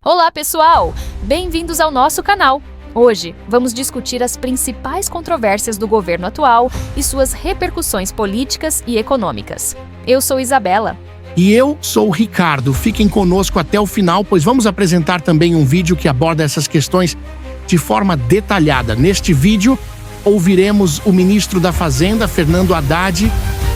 Olá, pessoal! Bem-vindos ao nosso canal. Hoje, vamos discutir as principais controvérsias do governo atual e suas repercussões políticas e econômicas. Eu sou Isabela. E eu sou o Ricardo. Fiquem conosco até o final, pois vamos apresentar também um vídeo que aborda essas questões de forma detalhada. Neste vídeo, ouviremos o ministro da Fazenda, Fernando Haddad,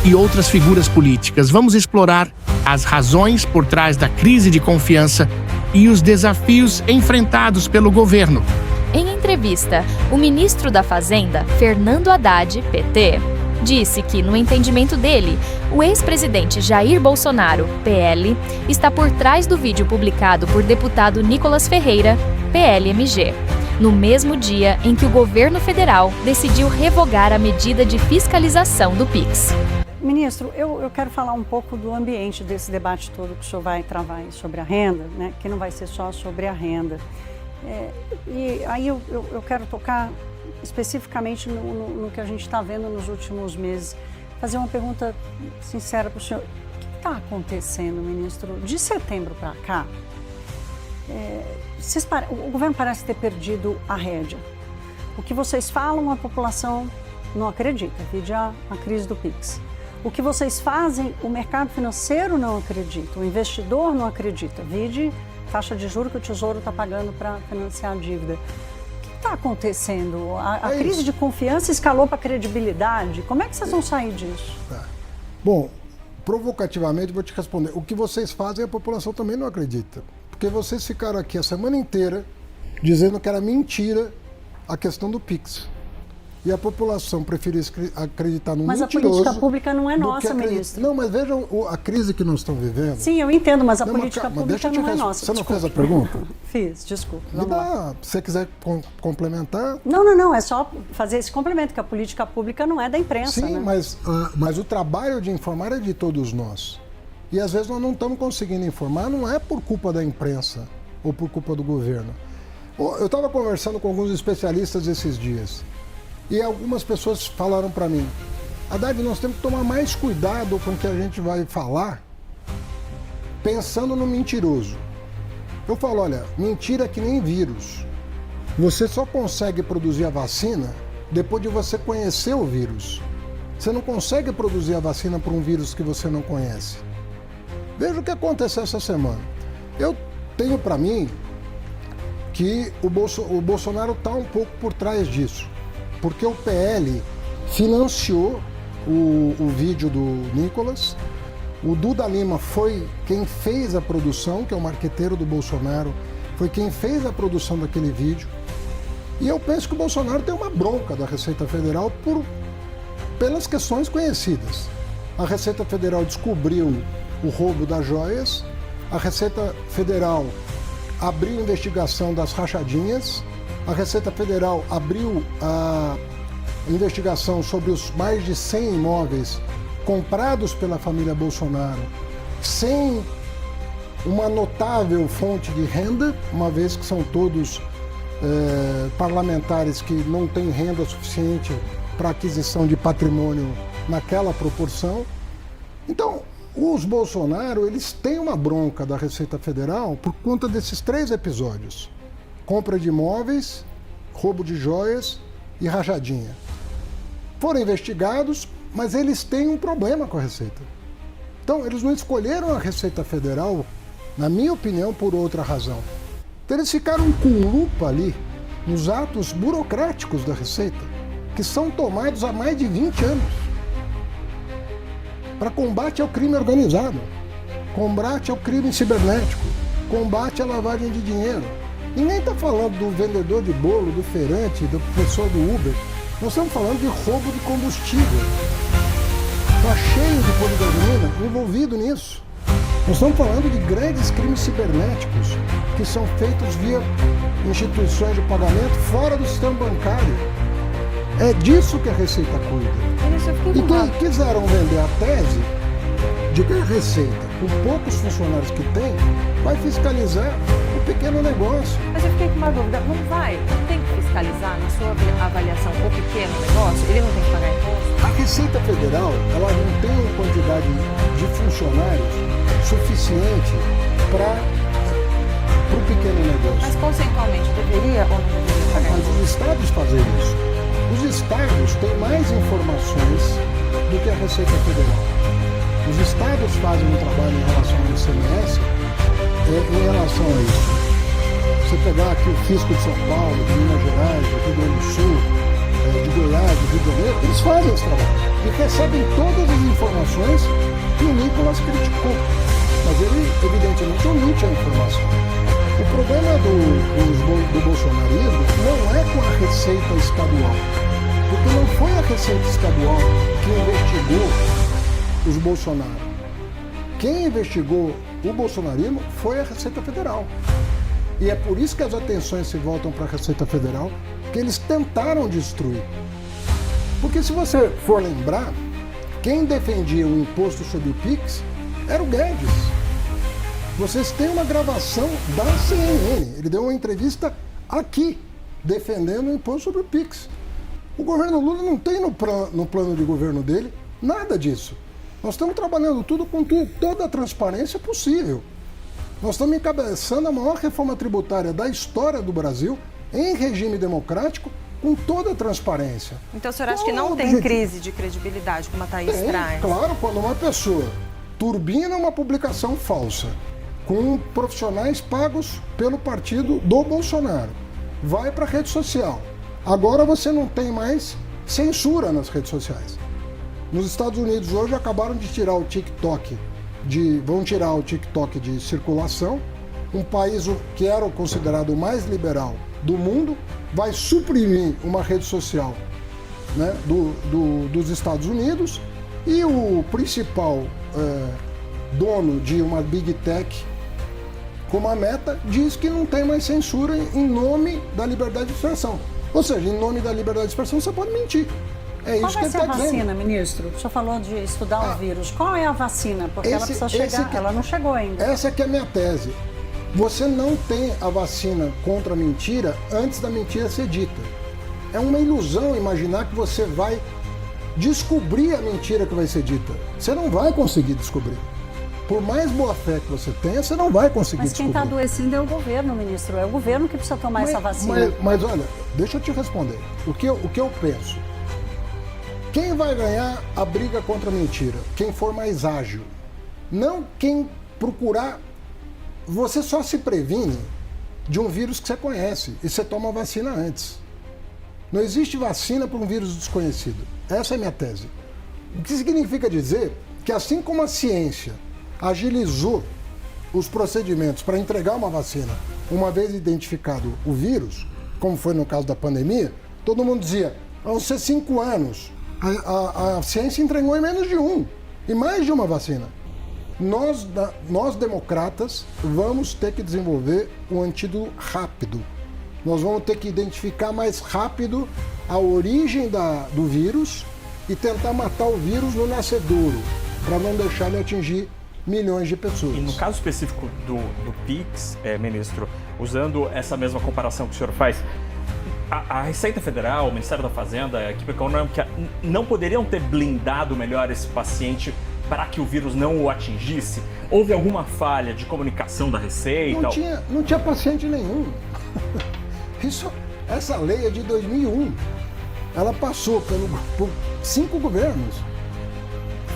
e outras figuras políticas. Vamos explorar as razões por trás da crise de confiança e os desafios enfrentados pelo governo. Em entrevista, o ministro da Fazenda, Fernando Haddad, PT, disse que, no entendimento dele, o ex-presidente Jair Bolsonaro, PL, está por trás do vídeo publicado por deputado Nicolas Ferreira, PLMG, no mesmo dia em que o governo federal decidiu revogar a medida de fiscalização do Pix. Ministro, eu quero falar um pouco do ambiente desse debate todo que o senhor vai travar aí sobre a renda, né? Que não vai ser só sobre a renda. E aí eu quero tocar especificamente no que a gente está vendo nos últimos meses. Fazer uma pergunta sincera para o senhor. O que está acontecendo, ministro? De setembro para cá, o governo parece ter perdido a rédea. O que vocês falam, a população não acredita, vide a crise do Pix. O que vocês fazem, o mercado financeiro não acredita, o investidor não acredita. Vide taxa de juros que o Tesouro está pagando para financiar a dívida. O que está acontecendo? A crise de confiança escalou para a credibilidade. Como é que vocês vão sair disso? Bom, provocativamente vou te responder. O que vocês fazem, a população também não acredita. Porque vocês ficaram aqui a semana inteira dizendo que era mentira a questão do Pix. E a população preferiu acreditar no mentiroso. Mas a política pública não é nossa, ministro. Não, mas vejam a crise que nós estamos vivendo. Sim, eu entendo, mas a política pública não é nossa. Você não fez a pergunta? Fiz, desculpa. Se você quiser complementar... Não, é só fazer esse complemento, que a política pública não é da imprensa. Sim, né? mas o trabalho de informar é de todos nós. E às vezes nós não estamos conseguindo informar, não é por culpa da imprensa ou por culpa do governo. Eu estava conversando com alguns especialistas esses dias. E algumas pessoas falaram para mim, Haddad, nós temos que tomar mais cuidado com o que a gente vai falar, pensando no mentiroso. Eu falo, olha, mentira é que nem vírus. Você só consegue produzir a vacina depois de você conhecer o vírus. Você não consegue produzir a vacina para um vírus que você não conhece. Veja o que aconteceu essa semana. Eu tenho para mim que o Bolsonaro está um pouco por trás disso. Porque o PL financiou o vídeo do Nicolas, o Duda Lima foi quem fez a produção, que é o marqueteiro do Bolsonaro, foi quem fez a produção daquele vídeo. E eu penso que o Bolsonaro tem uma bronca da Receita Federal pelas questões conhecidas. A Receita Federal descobriu o roubo das joias, a Receita Federal abriu investigação das rachadinhas, a Receita Federal abriu a investigação sobre os mais de 100 imóveis comprados pela família Bolsonaro sem uma notável fonte de renda, uma vez que são todos parlamentares que não têm renda suficiente para aquisição de patrimônio naquela proporção. Então, os Bolsonaro, eles têm uma bronca da Receita Federal por conta desses 3 episódios. Compra de imóveis, roubo de joias e rachadinha. Foram investigados, mas eles têm um problema com a Receita. Então, eles não escolheram a Receita Federal, na minha opinião, por outra razão. Então, eles ficaram com lupa ali nos atos burocráticos da Receita, que são tomados há mais de 20 anos. Para combate ao crime organizado, combate ao crime cibernético, combate à lavagem de dinheiro. Ninguém está falando do vendedor de bolo, do feirante, da pessoa do Uber. Nós estamos falando de roubo de combustível. Está cheio de posto de gasolina envolvido nisso. Nós estamos falando de grandes crimes cibernéticos que são feitos via instituições de pagamento fora do sistema bancário. É disso que a Receita cuida. E quiseram vender a tese de que a Receita, com poucos funcionários que tem, vai fiscalizar o pequeno negócio. Mas eu fiquei com uma dúvida, não tem que fiscalizar na sua avaliação o pequeno negócio? Ele não tem que pagar imposto? A Receita Federal, ela não tem uma quantidade de funcionários suficiente para para o pequeno negócio. Mas conceitualmente deveria ou não deveria pagar Mas imposto? os estados fazem isso. Os estados têm mais informações do que a Receita Federal. Os estados fazem um trabalho em relação ao ICMS em relação a isso. Você pegar aqui o Fisco de São Paulo, de Minas Gerais, do Rio Grande do Sul, de Goiás, do Rio de Janeiro, eles fazem esse trabalho e recebem todas as informações que o Nicolas criticou. Mas ele, evidentemente, omite a informação. O problema do bolsonarismo não é com a Receita Estadual, porque não foi a Receita Estadual que investigou os Bolsonaro. Quem investigou o bolsonarismo foi a Receita Federal. E é por isso que as atenções se voltam para a Receita Federal, que eles tentaram destruir. Porque se você for lembrar, quem defendia o imposto sobre o PIX era o Guedes. Vocês têm uma gravação da CNN, ele deu uma entrevista aqui, defendendo o imposto sobre o PIX. O governo Lula não tem no plano de governo dele nada disso. Nós estamos trabalhando tudo com toda a transparência possível. Nós estamos encabeçando a maior reforma tributária da história do Brasil, em regime democrático, com toda a transparência. Então o senhor acha que não tem crise de credibilidade, como a Thaís traz? Claro, quando uma pessoa turbina uma publicação falsa, com profissionais pagos pelo partido do Bolsonaro, vai para a rede social. Agora você não tem mais censura nas redes sociais. Nos Estados Unidos hoje acabaram de tirar o TikTok, vão tirar o TikTok de circulação. Um país que era considerado o mais liberal do mundo vai suprimir uma rede social, né, dos Estados Unidos, e o principal dono de uma Big Tech, como a Meta, diz que não tem mais censura em nome da liberdade de expressão. Ou seja, em nome da liberdade de expressão você pode mentir. É isso que ele está dizendo. Qual vai ser a vacina, ministro? O senhor falou de estudar o vírus. Qual é a vacina? Porque ela precisa chegar, ela não chegou ainda. Essa que é a minha tese. Você não tem a vacina contra a mentira antes da mentira ser dita. É uma ilusão imaginar que você vai descobrir a mentira que vai ser dita. Você não vai conseguir descobrir. Por mais boa fé que você tenha, você não vai conseguir descobrir. Mas quem está adoecendo é o governo, ministro. É o governo que precisa tomar essa vacina. Mas olha, deixa eu te responder. O que eu penso? Quem vai ganhar a briga contra a mentira? Quem for mais ágil. Não quem procurar. Você só se previne de um vírus que você conhece e você toma a vacina antes. Não existe vacina para um vírus desconhecido. Essa é a minha tese. O que significa dizer que assim como a ciência agilizou os procedimentos para entregar uma vacina, uma vez identificado o vírus, como foi no caso da pandemia, todo mundo dizia, vão ser 5 anos. A ciência entregou em menos de 1, e mais de uma vacina. Nós democratas, vamos ter que desenvolver um antídoto rápido. Nós vamos ter que identificar mais rápido a origem do vírus e tentar matar o vírus no nascedouro, para não deixar ele atingir milhões de pessoas. E no caso específico do PIX, ministro, usando essa mesma comparação que o senhor faz, a Receita Federal, o Ministério da Fazenda, a equipe econômica não poderiam ter blindado melhor esse paciente para que o vírus não o atingisse? Houve alguma falha de comunicação da Receita? Não tinha paciente nenhum. Essa lei é de 2001. Ela passou por 5 governos.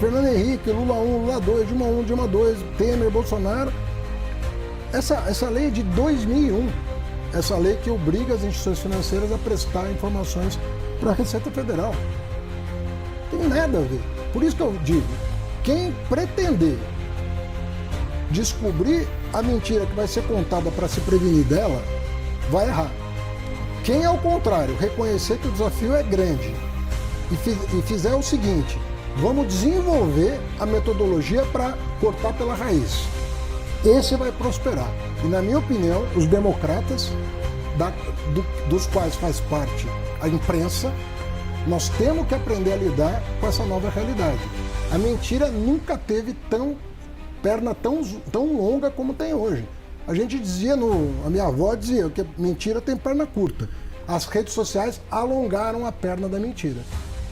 Fernando Henrique, Lula 1, Lula 2, Dilma 1, Dilma 2, Temer, Bolsonaro. Essa lei é de 2001. Essa lei que obriga as instituições financeiras a prestar informações para a Receita Federal. Não tem nada a ver. Por isso que eu digo, quem pretender descobrir a mentira que vai ser contada para se prevenir dela, vai errar. Quem, ao contrário, reconhecer que o desafio é grande e fizer o seguinte, vamos desenvolver a metodologia para cortar pela raiz. Esse vai prosperar. E, na minha opinião, os democratas, dos quais faz parte a imprensa, nós temos que aprender a lidar com essa nova realidade. A mentira nunca teve perna tão longa como tem hoje. A gente dizia, a minha avó dizia que a mentira tem perna curta. As redes sociais alongaram a perna da mentira.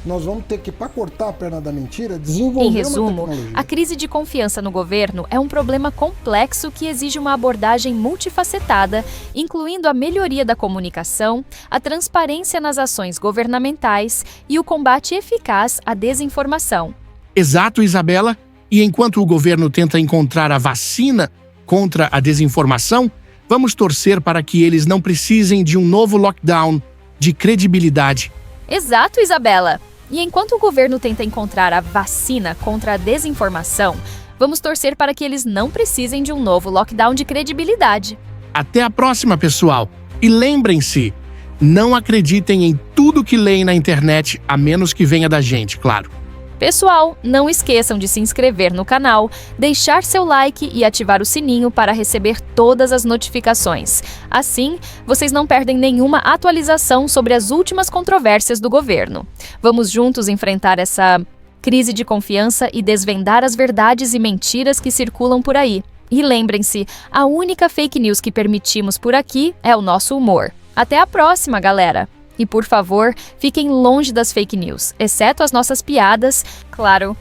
nós vamos ter que, para cortar a perna da mentira, desenvolver Em resumo, uma tecnologia. a crise de confiança no governo é um problema complexo que exige uma abordagem multifacetada, incluindo a melhoria da comunicação, a transparência nas ações governamentais e o combate eficaz à desinformação. Exato, Isabela. E enquanto o governo tenta encontrar a vacina contra a desinformação, vamos torcer para que eles não precisem de um novo lockdown de credibilidade. Exato, Isabela! E enquanto o governo tenta encontrar a vacina contra a desinformação, vamos torcer para que eles não precisem de um novo lockdown de credibilidade. Até a próxima, pessoal. E lembrem-se, não acreditem em tudo que leem na internet, a menos que venha da gente, claro. Pessoal, não esqueçam de se inscrever no canal, deixar seu like e ativar o sininho para receber todas as notificações. Assim, vocês não perdem nenhuma atualização sobre as últimas controvérsias do governo. Vamos juntos enfrentar essa crise de confiança e desvendar as verdades e mentiras que circulam por aí. E lembrem-se, a única fake news que permitimos por aqui é o nosso humor. Até a próxima, galera! E por favor, fiquem longe das fake news, exceto as nossas piadas, claro,